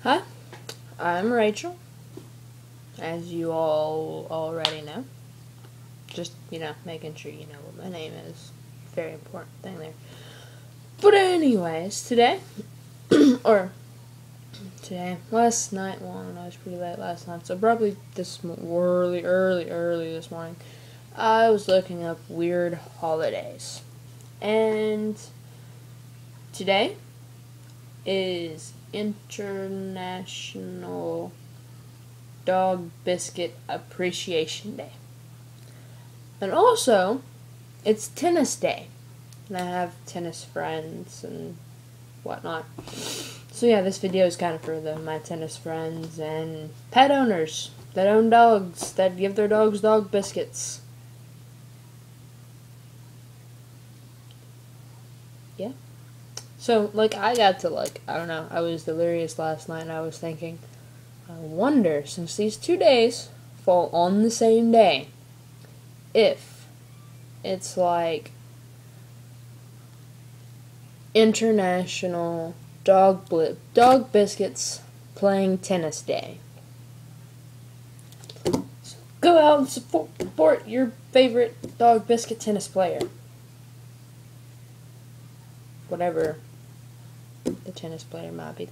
Hi, I'm Rachel, as you all already know. Just, making sure you know what my name is. Very important thing there. But anyways, today, last night, well, I don't know, it was pretty late last night, so probably early this morning, I was looking up weird holidays. And today is International Dog Biscuit Appreciation Day. And also, it's Tennis Day. And I have tennis friends and whatnot. So yeah, this video is kind of for my tennis friends and pet owners that own dogs, that give their dogs dog biscuits. Yeah. So, I got to, I don't know, I was delirious last night and I was thinking, I wonder, since these 2 days fall on the same day, if it's International Dog Biscuits Playing Tennis Day. So go out and support your favorite dog biscuit tennis player. Whatever the tennis player might be.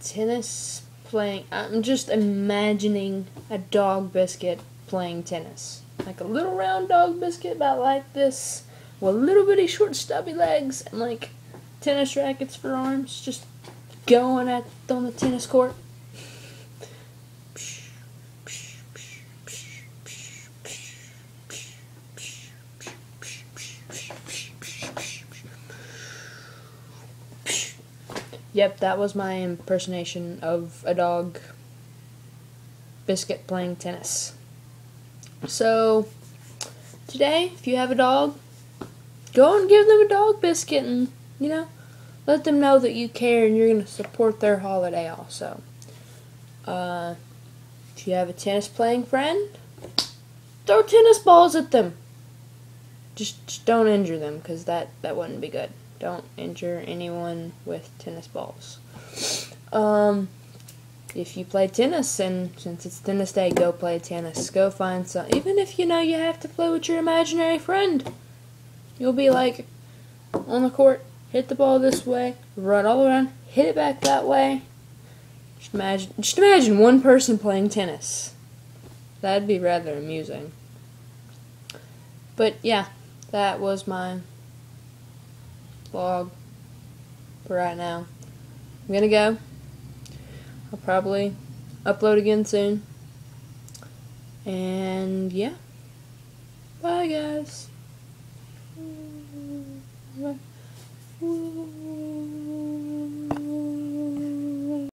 Tennis playing. I'm just imagining a dog biscuit playing tennis. Like a little round dog biscuit about like this, with little bitty short stubby legs and tennis rackets for arms, just going on the tennis court. Yep, that was my impersonation of a dog biscuit playing tennis. So, today, if you have a dog, go and give them a dog biscuit and, let them know that you care and you're going to support their holiday also. If you have a tennis playing friend, throw tennis balls at them. Just don't injure them, because that wouldn't be good. Don't injure anyone with tennis balls. If you play tennis, and since it's tennis day, go play tennis. Go find some. Even if you have to play with your imaginary friend, you'll be on the court, hit the ball this way, run all around, hit it back that way. Just imagine one person playing tennis. That'd be rather amusing. But yeah, that was my vlog for right now. I'm gonna go. I'll probably upload again soon. And yeah. Bye guys.